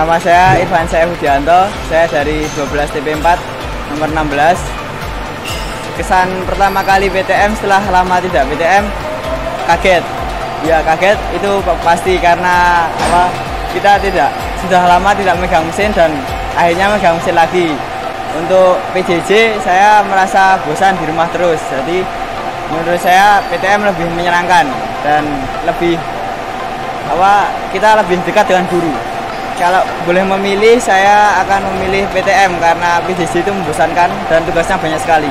Nama saya Irfan Syah Hudianto, saya dari 12 TP4 nomor 16. Kesan pertama kali PTM setelah lama tidak PTM, kaget. Ya kaget itu pasti karena kita sudah lama tidak megang mesin dan akhirnya megang mesin lagi. Untuk PJJ saya merasa bosan di rumah terus. Jadi menurut saya PTM lebih menyenangkan dan lebih kita lebih dekat dengan guru. Kalau boleh memilih, saya akan memilih PTM karena PJJ itu membosankan dan tugasnya banyak sekali.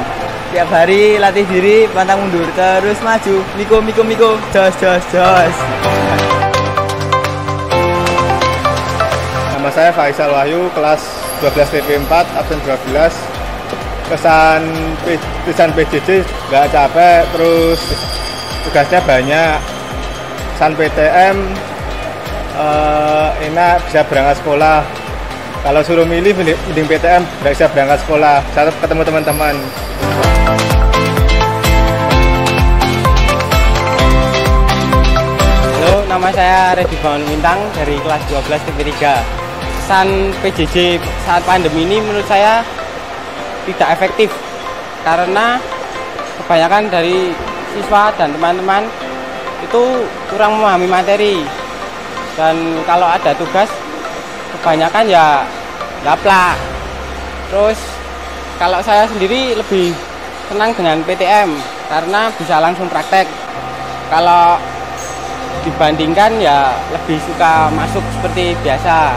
Tiap hari latih diri, pantang mundur, terus maju. Miko, jos. Nama saya Faisal Wahyu, kelas 12 TP4, absen 12. Kesan PJJ nggak capek, terus tugasnya banyak. Kesan PTM enak, bisa berangkat sekolah. Kalau suruh milih, mending PTM, nggak bisa berangkat sekolah, saya ketemu teman-teman. Halo, nama saya Reddy Bangun Bintang dari kelas 12 TP3. Kesan PJJ saat pandemi ini menurut saya tidak efektif karena kebanyakan dari siswa dan teman-teman itu kurang memahami materi. Dan kalau ada tugas kebanyakan ya gaplak. Terus kalau saya sendiri lebih senang dengan PTM karena bisa langsung praktek. Kalau dibandingkan ya lebih suka masuk seperti biasa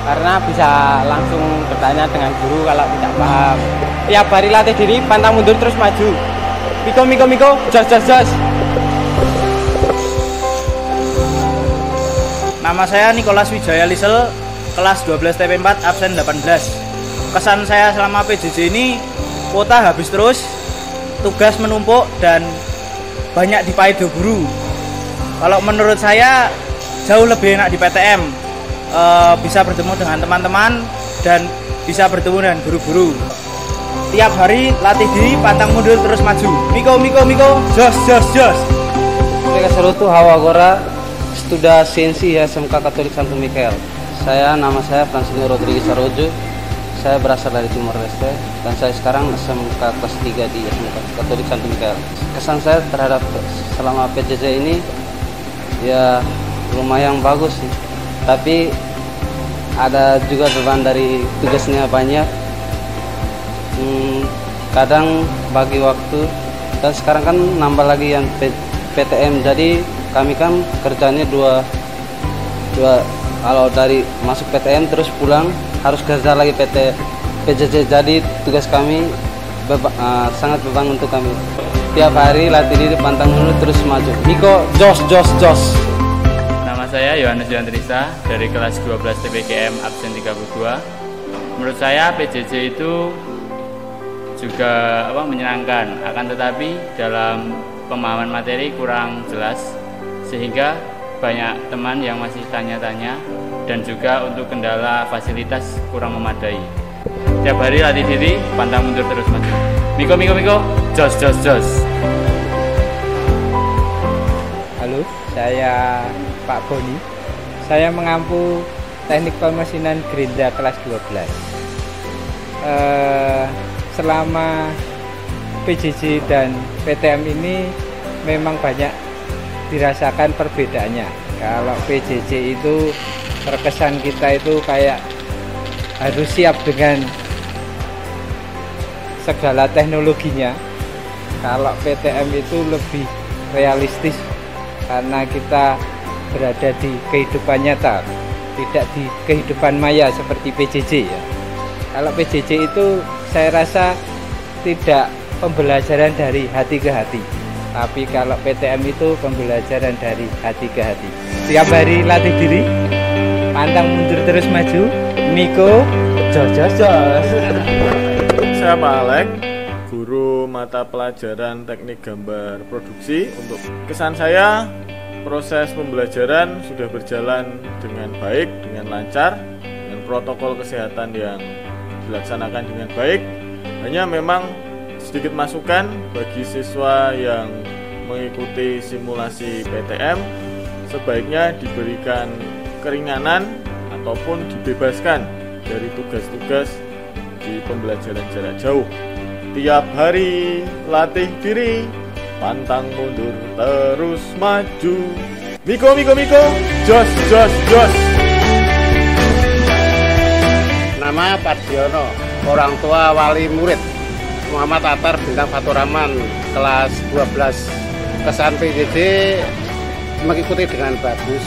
karena bisa langsung bertanya dengan guru kalau tidak paham. Tiap hari latih diri, pantang mundur terus maju. Miko, jos. Nama saya Nikolas Wijaya Lisel, kelas 12 TP4, absen 18. Kesan saya selama PJJ ini, kuota habis terus, tugas menumpuk, dan banyak dipaido guru. Kalau menurut saya, jauh lebih enak di PTM. Bisa bertemu dengan teman-teman, dan bisa bertemu dengan guru-guru. Tiap hari latih diri, pantang mundur, terus maju. Miko, jos. Saya Sarutu Hawa Gora, Studa Sensi SMK Katolik Santo Mikael. Nama saya Fransino Rodriguez Sarojo. Saya berasal dari Timor Leste dan saya sekarang SMK kelas 3 di SMK Katolik Santo Mikael. Kesan saya terhadap selama PJJ ini ya lumayan bagus sih. Tapi ada juga beban dari tugasnya banyak. Kadang bagi waktu dan sekarang kan nambah lagi yang PTM, jadi kami kan kerjanya dua kalau dari masuk PTM terus pulang harus kerja lagi PJJ, jadi tugas kami sangat beban untuk kami. Tiap hari latih diri, pantang mundur terus maju. Miko, jos. Nama saya Yohanes Yantrisa dari kelas 12 TPKM absen 32. Menurut saya PJJ itu juga menyenangkan, akan tetapi dalam pemahaman materi kurang jelas sehingga banyak teman yang masih tanya-tanya dan juga untuk kendala fasilitas kurang memadai. Tiap hari latih diri, pantang mundur terus maju. Miko, jos. Halo, saya Pak Boni. Saya mengampu teknik pemesinan Gerindra kelas 12. Selama PJJ dan PTM ini memang banyak dirasakan perbedaannya. Kalau PJJ itu terkesan kita itu kayak harus siap dengan segala teknologinya. Kalau PTM itu lebih realistis karena kita berada di kehidupan nyata, tidak di kehidupan maya seperti PJJ ya. Kalau PJJ itu saya rasa tidak pembelajaran dari hati ke hati. Tapi kalau PTM itu pembelajaran dari hati ke hati. Tiap hari latih diri, pantang mundur terus maju. Miko, jos. Saya Pak Alek, guru mata pelajaran teknik gambar produksi. Untuk kesan saya, proses pembelajaran sudah berjalan dengan baik, dengan lancar, dengan protokol kesehatan yang dilaksanakan dengan baik. Hanya memang sedikit masukan bagi siswa yang mengikuti simulasi PTM, sebaiknya diberikan keringanan ataupun dibebaskan dari tugas-tugas di pembelajaran jarak jauh. Tiap hari latih diri, pantang mundur terus maju. Miko, jos, jos, jos. Nama Pardiono, orang tua wali murid Muhammad Atar Bintang Faturrahman, kelas 12. Kesan PJJ mengikuti dengan bagus.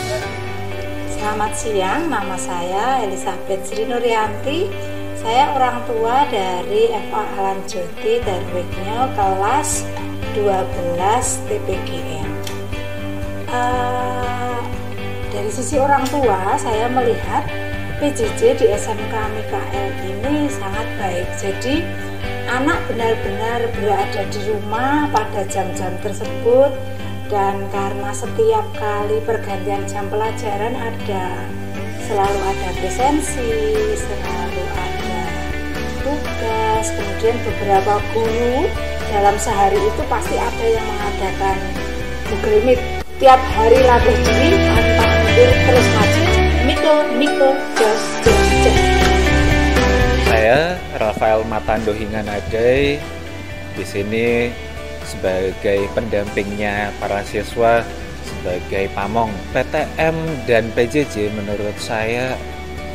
Selamat siang, nama saya Elizabeth Sri Nuryanti. Saya orang tua dari FA Alan Joti Darwigno, kelas 12 TPGM. Dari sisi orang tua, saya melihat PJJ di SMK Mikael ini sangat baik. Jadi anak benar-benar berada di rumah pada jam-jam tersebut, dan karena setiap kali pergantian jam pelajaran selalu ada presensi, selalu ada tugas, kemudian beberapa guru dalam sehari itu pasti ada yang mengadakan Google Meet. Tiap hari latih diri, pantang mundur terus maju. Miko, jos, jos, jos. Saya Rafael Matando Hinganadai, di sini sebagai pendampingnya para siswa, sebagai pamong. PTM dan PJJ menurut saya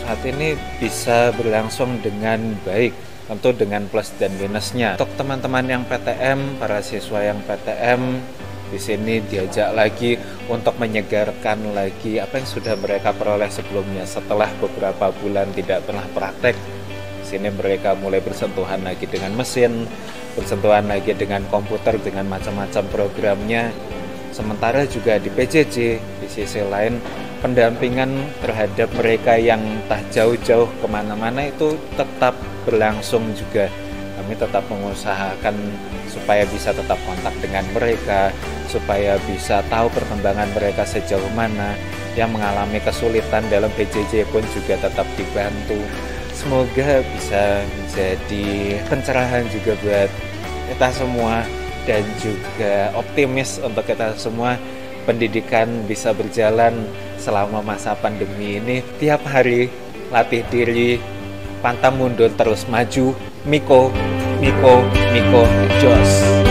saat ini bisa berlangsung dengan baik, tentu dengan plus dan minusnya. Untuk teman-teman yang PTM, para siswa yang PTM, di sini diajak lagi untuk menyegarkan lagi apa yang sudah mereka peroleh sebelumnya. Setelah beberapa bulan tidak pernah praktek, di sini mereka mulai bersentuhan lagi dengan mesin, bersentuhan lagi dengan komputer, dengan macam-macam programnya. Sementara juga di PJJ, di sisi lain, pendampingan terhadap mereka yang tak jauh-jauh kemana-mana itu tetap berlangsung juga. Kami tetap mengusahakan supaya bisa tetap kontak dengan mereka, supaya bisa tahu perkembangan mereka sejauh mana. Yang mengalami kesulitan dalam PJJ pun juga tetap dibantu. Semoga bisa menjadi pencerahan juga buat kita semua, dan juga optimis untuk kita semua. Pendidikan bisa berjalan selama masa pandemi ini. Tiap hari latih diri, pantang mundur terus maju. Miko, jos.